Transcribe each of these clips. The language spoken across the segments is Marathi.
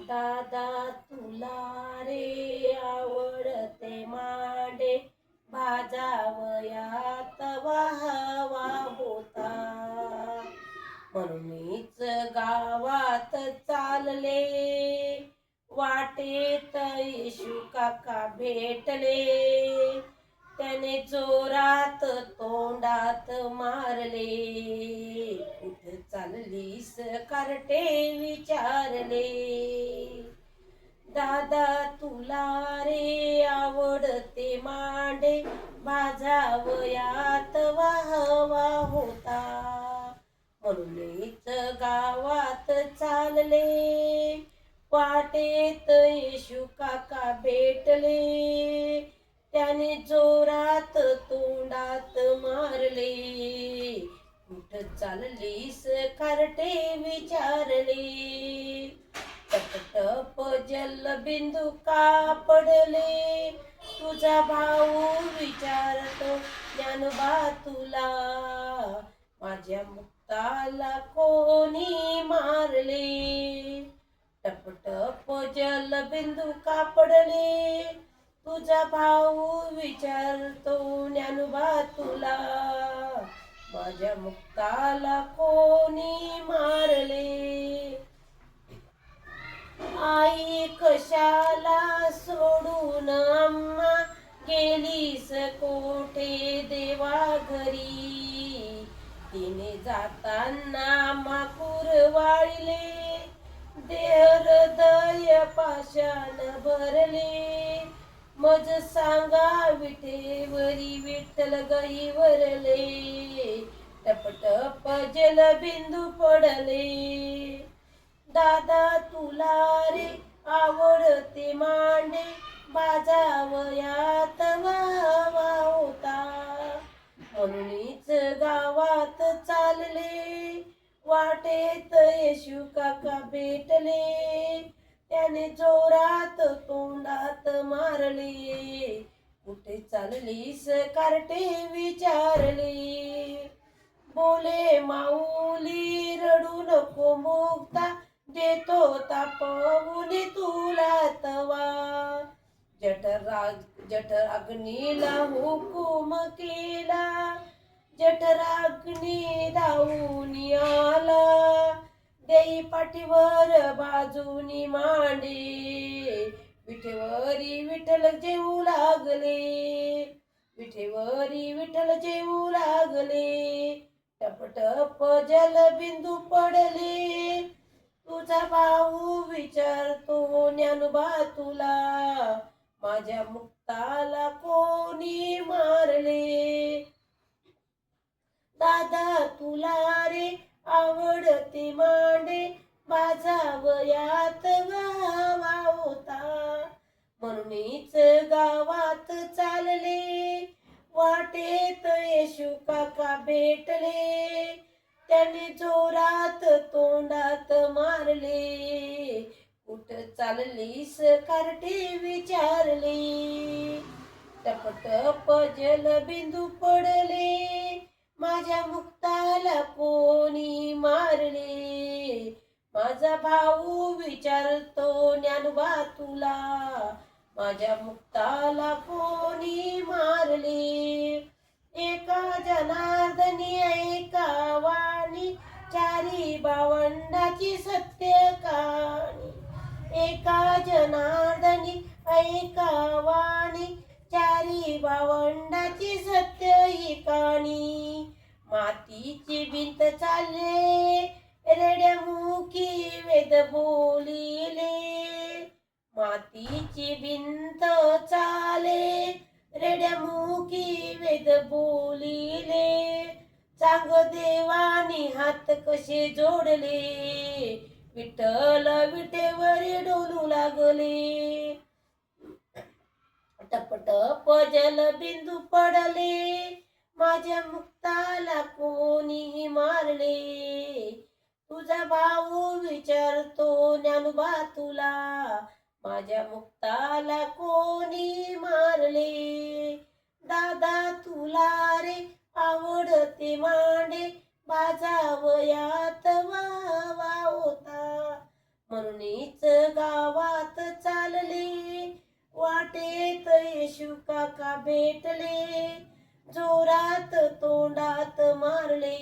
दादा तुला रे आवडते मांडे भाजावयात वाहवा होता. म्हणूनच गावात चालले वाटेत येशू काका भेटले. त्याने जोरात तोंडात मारले. कुठे चाललीस कार्टे विचारले. दादा तुला रे आवडते मांडे भाजावयात वाहवा होता. म्हणूनच गावात चालले वाटेत येशू काका भेटले. त्याने जोरात तोंडात मारले. कुठं चाललीस कार्टे विचारले. टपटप जलबिंदू का पडले. तुझा भाऊ विचारतो ज्ञानोबा तुला. माझ्या मुक्ताला कोणी मारले. टपटप जलबिंदू का पडले. तुझा भाऊ विचारतो ज्ञानोबा तुला. माझ्या मुक्ताला कोणी मारले. आई कशाला सोडून अम्मा गेलीस कोठे देवा घरी. तिने जाताना माकूर वाळले. हृदय पाषाण भरले. मज सांगा विठेवरी विठ्ठल गईवरले. टपटप जलबिंदू पडले. दादा तुला रे आवडते मांडे भाजावयात वाहवा होता. म्हणूनच गावात चालले वाटेत येशू काका भेटले. त्याने जोरात तोंडात मारले. कुठे चाललीस कार्टे विचारले. बोले माऊली रडू नको मुक्ता देतो तापवून तुला तवा. जठराग्नीला हुकूम केला. जठराग्नी धावून आला. देई पाठीवर बाजूनी मांडे. विठेवरी विठ्ठल जेवू लागले. विठेवरी विठ्ठल जेवू लागले. टपटप जलबिंदू पडले. तुझा भाऊ विचारतो ज्ञानोबा तुला. माझ्या मुक्ताला कोणी मारले. दादा तुला रे आवडते मांडे भाजावयात वाहवा होता. म्हणूनच गावात चालले वाटेत येशू काका भेटले. त्याने जोरात तोंडात मारले. कुठं चाललीस कार्टे विचारले. टपटप जलबिंदू पडले. माझ्या मुक्ताला कोणी मारले. माझा भाऊ विचारतो ज्ञानोबा तुला. माझ्या मुक्ताला कोणी मारले. एका जनार्दनी ऐका वाणी चारी भावंडाची सत्य कहाणी. एका जनार्दनी ऐका वाणी चारी भावंडाची सत्य ही कहाणी. मातीची भिंत चालले रेड्यामुखी वेद बोलिले. मातीची भिंत चाले रेड्यामुखी वेद बोलिले. चांग देवानी हात कसे जोडले. विठ्ठल विठेवरी डोलू लागले. टपटप जलबिंदू पडले. माझ्या मुक्ताला कोणी मारले. तुझा भाऊ विचारतो ज्ञानोबा तुला. माझ्या मुक्ताला कोणी मारले. दादा तुला रे आवडते मांडे भाजावयात वाहवा होता. म्हणूनच गाव का भेटले, जोरात तोंडात मारले,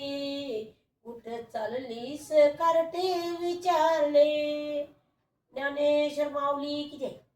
कुठ चाललीस कार्टे विचारले. ज्ञानेश्वर माऊली की जय.